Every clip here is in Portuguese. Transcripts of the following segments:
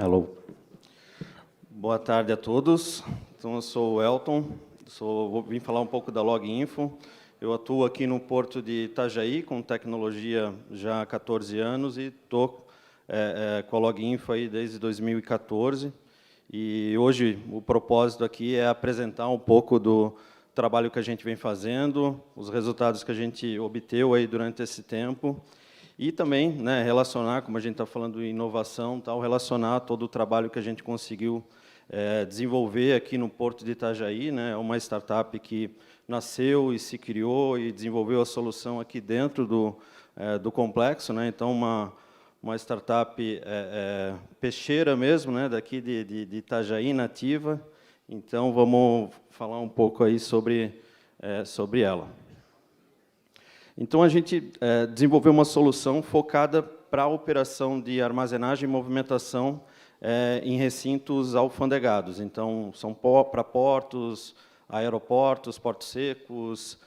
Alô. Boa tarde a todos. Então, eu sou o Elton, vim falar um pouco da Loginfo. Eu atuo aqui no Porto de Itajaí, com tecnologia já há 14 anos, e estou com a Loginfo aí desde 2014. E hoje o propósito aqui é apresentar um pouco do trabalho que a gente vem fazendo, os resultados que a gente obteve aí durante esse tempo, e também, né, relacionar, como a gente está falando de inovação, tal, relacionar todo o trabalho que a gente conseguiu desenvolver aqui no Porto de Itajaí, né, uma startup que nasceu e se criou e desenvolveu a solução aqui dentro do complexo, né, então uma startup peixeira mesmo, né, daqui de Itajaí, nativa. Então, vamos falar um pouco aí sobre ela. Então, a gente desenvolveu uma solução focada para a operação de armazenagem e movimentação em recintos alfandegados. Então, são para portos, aeroportos, portos secos,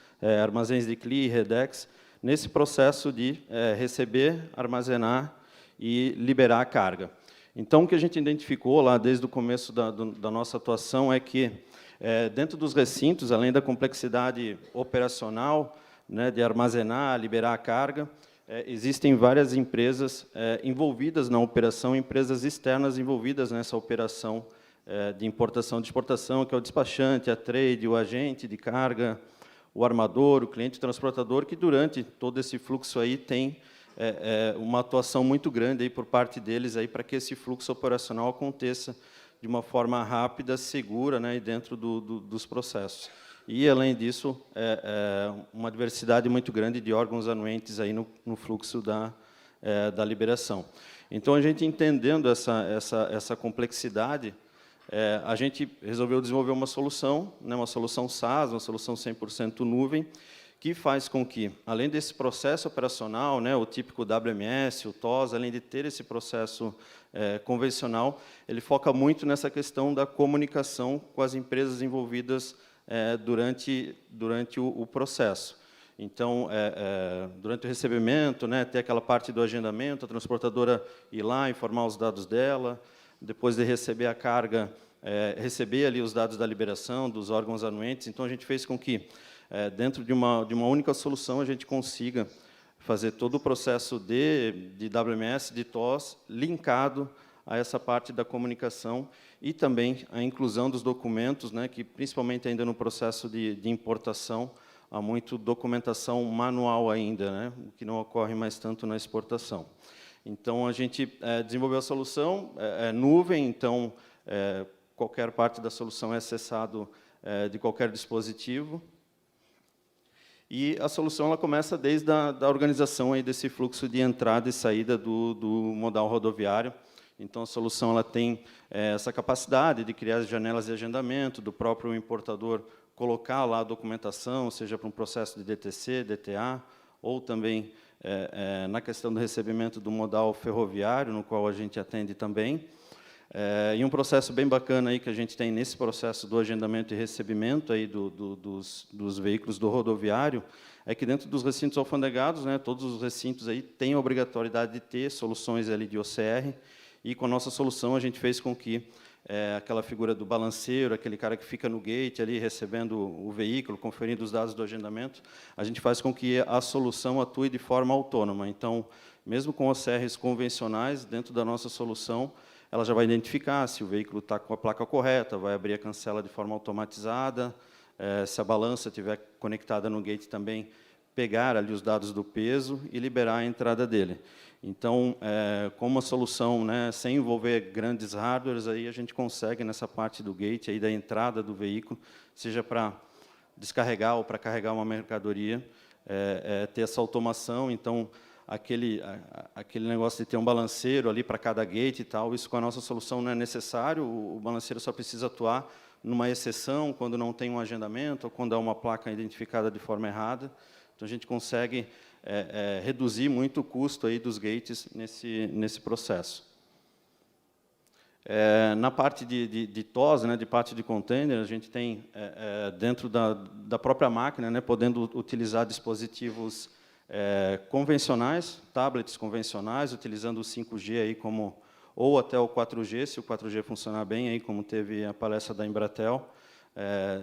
armazéns de CLI, Redex, nesse processo de receber, armazenar e liberar a carga. Então, o que a gente identificou lá desde o começo da nossa atuação é que, dentro dos recintos, além da complexidade operacional, né, de armazenar, liberar a carga, existem várias empresas envolvidas na operação, empresas externas envolvidas nessa operação de importação e de exportação, que é o despachante, a trade, o agente de carga, o armador, o cliente transportador, que durante todo esse fluxo aí tem uma atuação muito grande aí por parte deles aí para que esse fluxo operacional aconteça de uma forma rápida, segura, né, e dentro dos processos. E, além disso, uma diversidade muito grande de órgãos anuentes aí no fluxo da liberação. Então, a gente entendendo essa complexidade, a gente resolveu desenvolver uma solução, né, uma solução SaaS, uma solução 100% nuvem, que faz com que, além desse processo operacional, né, o típico WMS, o TOS, além de ter esse processo convencional, ele foca muito nessa questão da comunicação com as empresas envolvidas durante o processo. Então, durante o recebimento, né, ter aquela parte do agendamento, a transportadora ir lá, informar os dados dela, depois de receber a carga, receber ali os dados da liberação, dos órgãos anuentes. Então, a gente fez com que, dentro de uma única solução, a gente consiga fazer todo o processo de WMS, de TOS, linkado a essa parte da comunicação e também a inclusão dos documentos, né, que, principalmente ainda no processo de importação, há muito documentação manual ainda, né, o que não ocorre mais tanto na exportação. Então, a gente desenvolveu a solução, nuvem, então, qualquer parte da solução é acessado de qualquer dispositivo. E a solução ela começa desde a organização aí desse fluxo de entrada e saída do modal rodoviário. Então, a solução ela tem essa capacidade de criar as janelas de agendamento, do próprio importador colocar lá a documentação, seja para um processo de DTC, DTA, ou também na questão do recebimento do modal ferroviário, no qual a gente atende também. E um processo bem bacana aí que a gente tem nesse processo do agendamento e recebimento aí dos veículos do rodoviário é que dentro dos recintos alfandegados, né, todos os recintos aí têm a obrigatoriedade de ter soluções ali de OCR, e com a nossa solução a gente fez com que aquela figura do balanceiro, aquele cara que fica no gate ali recebendo o veículo, conferindo os dados do agendamento, a gente faz com que a solução atue de forma autônoma. Então, mesmo com OCRs convencionais, dentro da nossa solução, ela já vai identificar se o veículo está com a placa correta, vai abrir a cancela de forma automatizada, se a balança estiver conectada no gate também, pegar ali os dados do peso e liberar a entrada dele. Então, com uma solução, né, sem envolver grandes hardwares, aí a gente consegue, nessa parte do gate, aí da entrada do veículo, seja para descarregar ou para carregar uma mercadoria, ter essa automação. Então, aquele negócio de ter um balanceiro ali para cada gate e tal, isso com a nossa solução não é necessário, o balanceiro só precisa atuar numa exceção, quando não tem um agendamento, ou quando há uma placa identificada de forma errada. Então, a gente consegue reduzir muito o custo aí dos gates nesse processo. Na parte de TOS, né, de parte de container, a gente tem, dentro da própria máquina, né, podendo utilizar dispositivos convencionais, tablets convencionais, utilizando o 5G aí como ou até o 4G, se o 4G funcionar bem, aí, como teve a palestra da Embratel.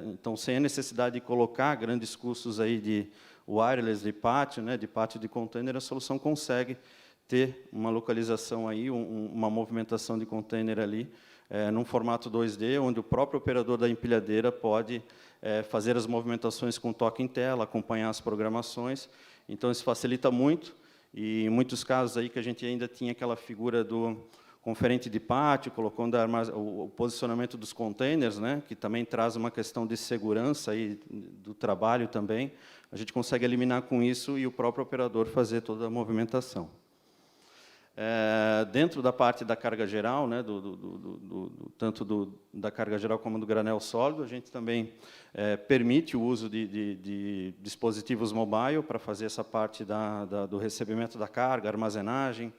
Então, sem a necessidade de colocar grandes custos aí de wireless, de pátio, né, de pátio de container, a solução consegue ter uma localização aí, uma movimentação de container ali, num formato 2D, onde o próprio operador da empilhadeira pode fazer as movimentações com toque em tela, acompanhar as programações. Então, isso facilita muito, e em muitos casos aí que a gente ainda tinha aquela figura do conferente de pátio, colocando o posicionamento dos containers, né, que também traz uma questão de segurança aí do trabalho também, a gente consegue eliminar com isso e o próprio operador fazer toda a movimentação. Dentro da parte da carga geral, né, tanto da carga geral como do granel sólido, a gente também permite o uso de dispositivos mobile para fazer essa parte do recebimento da carga, armazenagem,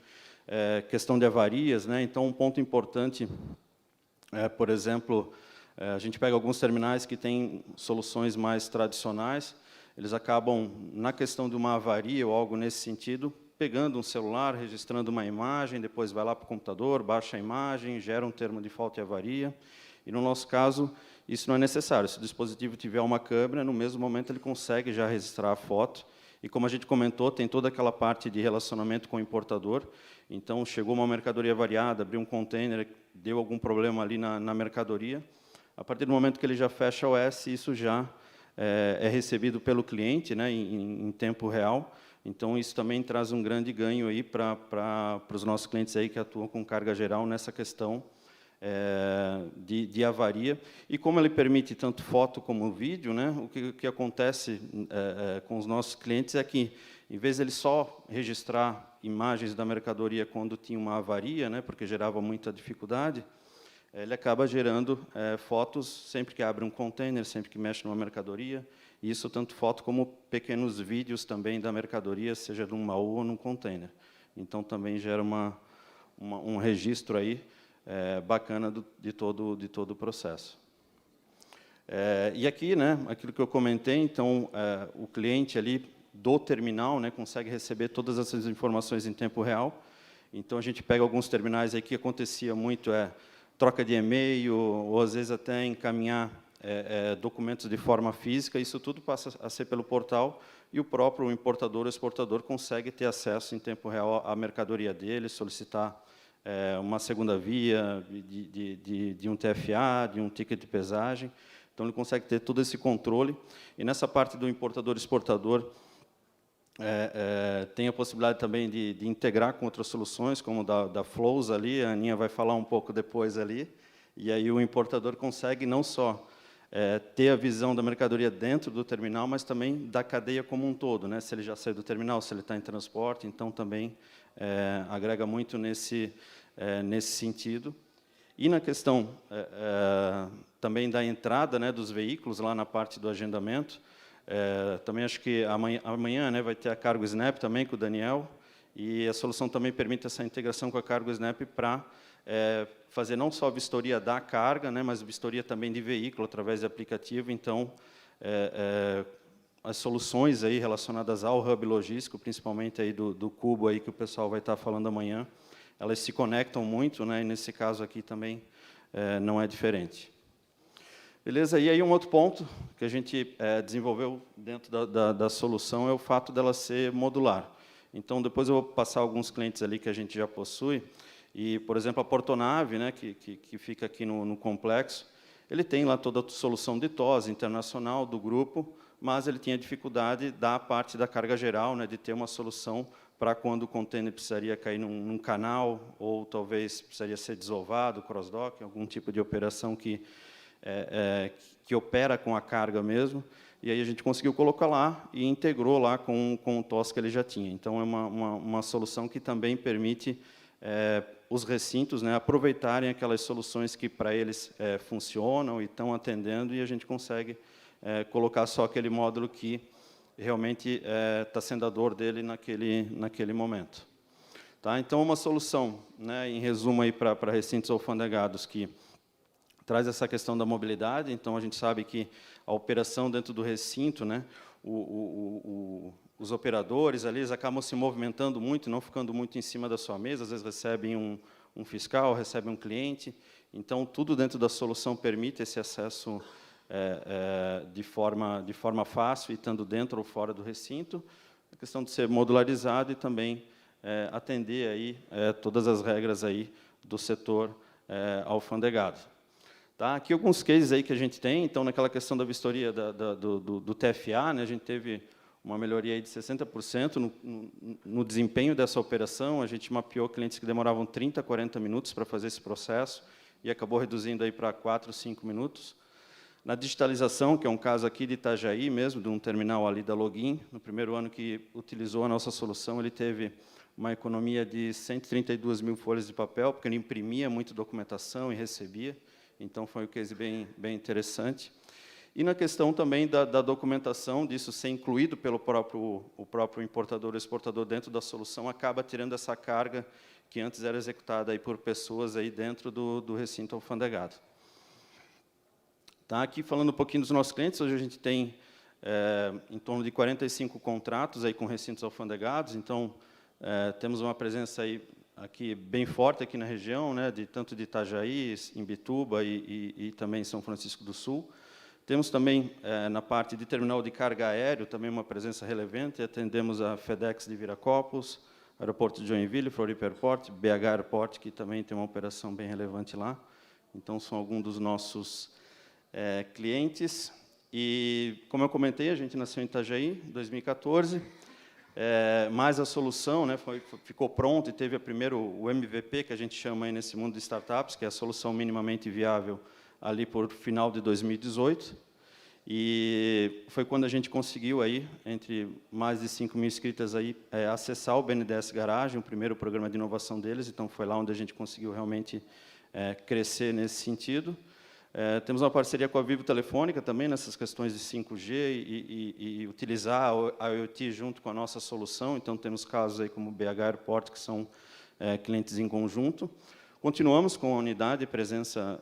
questão de avarias, né? Então, um ponto importante, por exemplo, a gente pega alguns terminais que têm soluções mais tradicionais, eles acabam, na questão de uma avaria ou algo nesse sentido, pegando um celular, registrando uma imagem, depois vai lá para o computador, baixa a imagem, gera um termo de falta e avaria. E, no nosso caso, isso não é necessário. Se o dispositivo tiver uma câmera, no mesmo momento ele consegue já registrar a foto. E, como a gente comentou, tem toda aquela parte de relacionamento com o importador. Então, chegou uma mercadoria variada, abriu um container, deu algum problema ali na mercadoria. A partir do momento que ele já fecha o OS, isso já é recebido pelo cliente, né, em tempo real. Então, isso também traz um grande ganho aí para os nossos clientes aí que atuam com carga geral nessa questão de avaria. E como ele permite tanto foto como vídeo, né, o que acontece com os nossos clientes é que, em vez de ele só registrar imagens da mercadoria quando tinha uma avaria, né, porque gerava muita dificuldade, ele acaba gerando fotos sempre que abre um container, sempre que mexe numa mercadoria, e isso tanto foto como pequenos vídeos também da mercadoria, seja num baú ou num container. Então, também gera um registro aí bacana de todo o processo. E aqui, né, aquilo que eu comentei, então, o cliente ali do terminal, né, consegue receber todas essas informações em tempo real. Então, a gente pega alguns terminais aí que acontecia muito, troca de e-mail, ou às vezes até encaminhar documentos de forma física, isso tudo passa a ser pelo portal, e o próprio importador ou exportador consegue ter acesso em tempo real à mercadoria dele, solicitar uma segunda via de um TFA, de um ticket de pesagem. Então, ele consegue ter todo esse controle. E, nessa parte do importador-exportador, tem a possibilidade também de integrar com outras soluções, como da Flows ali, a Aninha vai falar um pouco depois ali, e aí o importador consegue não só ter a visão da mercadoria dentro do terminal, mas também da cadeia como um todo, né? Se ele já saiu do terminal, se ele está em transporte, então também agrega muito nesse sentido. E na questão também da entrada, né, dos veículos, lá na parte do agendamento, também acho que amanhã, né, vai ter a Cargo Snap também com o Daniel, e a solução também permite essa integração com a Cargo Snap para fazer não só a vistoria da carga, né, mas vistoria também de veículo através de aplicativo. Então, as soluções aí relacionadas ao hub logístico, principalmente aí do Cubo aí que o pessoal vai estar falando amanhã, elas se conectam muito, né, e nesse caso aqui também não é diferente. Beleza? E aí um outro ponto que a gente desenvolveu dentro da solução é o fato dela ser modular. Então, depois eu vou passar alguns clientes ali que a gente já possui. E, por exemplo, a Portonave, né, que fica aqui no complexo, ele tem lá toda a solução de TOS internacional do grupo, mas ele tinha dificuldade da parte da carga geral, né, de ter uma solução para quando o container precisaria cair num canal, ou talvez precisaria ser desovado, cross-dock, algum tipo de operação que opera com a carga mesmo. E aí a gente conseguiu colocar lá e integrou lá com o TOS que ele já tinha. Então, é uma solução que também permite os recintos, né, aproveitarem aquelas soluções que para eles funcionam e estão atendendo, e a gente consegue colocar só aquele módulo que realmente está sendo a dor dele naquele momento. Tá? Então, uma solução, né, em resumo, para recintos alfandegados, que traz essa questão da mobilidade. Então, a gente sabe que a operação dentro do recinto, né, os operadores ali, eles acabam se movimentando muito, não ficando muito em cima da sua mesa, às vezes recebem um fiscal, recebe um cliente. Então, tudo dentro da solução permite esse acesso de forma fácil, e estando dentro ou fora do recinto. A questão de ser modularizado e também atender aí, todas as regras aí do setor alfandegado. Tá? Aqui alguns cases aí que a gente tem. Então, naquela questão da vistoria do TFA, né, a gente teve uma melhoria aí de 60% no desempenho dessa operação. A gente mapeou clientes que demoravam 30, 40 minutos para fazer esse processo e acabou reduzindo aí para 4, 5 minutos. Na digitalização, que é um caso aqui de Itajaí mesmo, de um terminal ali da Login, no primeiro ano que utilizou a nossa solução, ele teve uma economia de 132 mil folhas de papel, porque ele imprimia muita documentação e recebia. Então, foi um case bem interessante. E na questão também da documentação, disso ser incluído pelo próprio importador ou exportador dentro da solução, acaba tirando essa carga que antes era executada aí por pessoas aí dentro do recinto alfandegado. Tá, aqui, falando um pouquinho dos nossos clientes, hoje a gente tem em torno de 45 contratos aí com recintos alfandegados. Então, temos uma presença aí aqui bem forte aqui na região, né, tanto de Itajaí, Imbituba e também São Francisco do Sul. Temos também, na parte de terminal de carga aéreo, também uma presença relevante. Atendemos a FedEx de Viracopos, Aeroporto de Joinville, Floripa Airport, BH Airport, que também tem uma operação bem relevante lá. Então, são alguns dos nossos clientes. E, como eu comentei, a gente nasceu em Itajaí, em 2014. Mas a solução, né, ficou pronta e teve o MVP, que a gente chama aí nesse mundo de startups, que é a solução minimamente viável, ali por final de 2018, e foi quando a gente conseguiu, aí, entre mais de 5 mil inscritas, aí, acessar o BNDES Garage, o primeiro programa de inovação deles. Então, foi lá onde a gente conseguiu realmente crescer nesse sentido. Temos uma parceria com a Vivo Telefônica também, nessas questões de 5G e utilizar a IoT junto com a nossa solução. Então, temos casos aí como o BH Airport, que são clientes em conjunto. Continuamos com a unidade de presença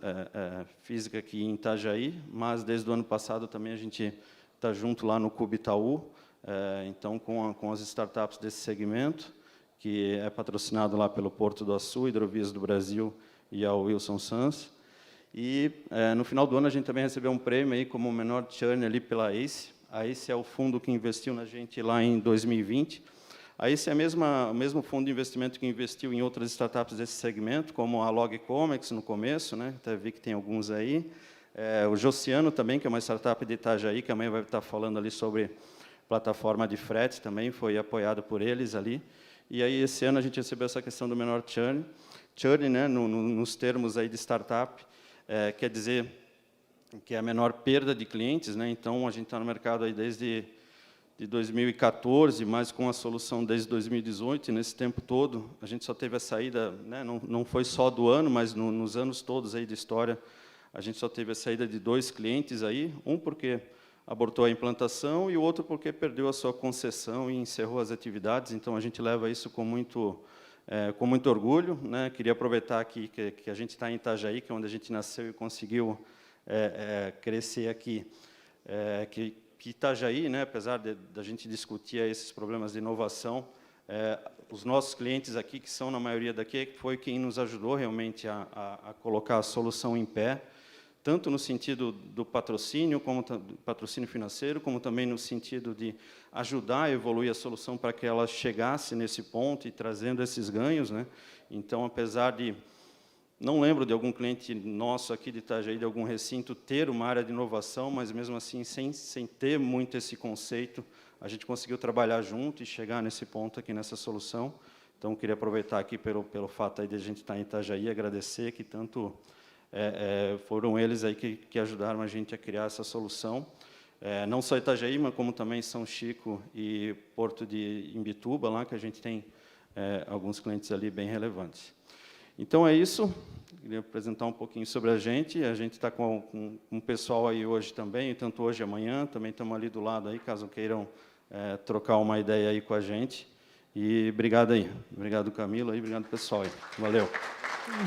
física aqui em Itajaí, mas desde o ano passado também a gente está junto lá no Cube Itaú, então com as startups desse segmento, que é patrocinado lá pelo Porto do Açu, Hidrovias do Brasil e a Wilson Sons. E no final do ano a gente também recebeu um prêmio aí como o menor churn ali pela ACE. A ACE é o fundo que investiu na gente lá em 2020. A ACE é o mesmo fundo de investimento que investiu em outras startups desse segmento, como a Logcomex no começo, né? Até vi que tem alguns aí. O Josiano também, que é uma startup de Itajaí, que amanhã vai estar falando ali sobre plataforma de frete, também foi apoiado por eles ali. E aí, esse ano, a gente recebeu essa questão do menor churn. Churn, né, nos termos aí de startup, quer dizer que é a menor perda de clientes, né? Então, a gente está no mercado aí desde 2014, mas com a solução desde 2018, e nesse tempo todo, a gente só teve a saída, né, não foi só do ano, mas nos anos todos aí de história, a gente só teve a saída de 2 clientes aí, um porque abortou a implantação e o outro porque perdeu a sua concessão e encerrou as atividades. Então, a gente leva isso com muito orgulho, né? Queria aproveitar aqui que a gente está em Itajaí, que é onde a gente nasceu e conseguiu crescer aqui, que Itajaí, né, apesar da gente discutir esses problemas de inovação, os nossos clientes aqui, que são na maioria daqui, foi quem nos ajudou realmente a colocar a solução em pé, tanto no sentido do patrocínio, como do patrocínio financeiro, como também no sentido de ajudar a evoluir a solução para que ela chegasse nesse ponto e trazendo esses ganhos, né? Então, apesar de não lembro de algum cliente nosso aqui de Itajaí, de algum recinto, ter uma área de inovação, mas, mesmo assim, sem ter muito esse conceito, a gente conseguiu trabalhar junto e chegar nesse ponto aqui, nessa solução. Então, queria aproveitar aqui pelo fato aí de a gente estar em Itajaí, agradecer que tanto foram eles aí que ajudaram a gente a criar essa solução. Não só Itajaí, mas como também São Chico e Porto de Imbituba, lá que a gente tem alguns clientes ali bem relevantes. Então, é isso. Queria apresentar um pouquinho sobre a gente está com um pessoal aí hoje também, tanto hoje e amanhã, também estamos ali do lado, aí, caso queiram trocar uma ideia aí com a gente. E obrigado aí. Obrigado, Camilo, aí, obrigado, pessoal. Aí. Valeu.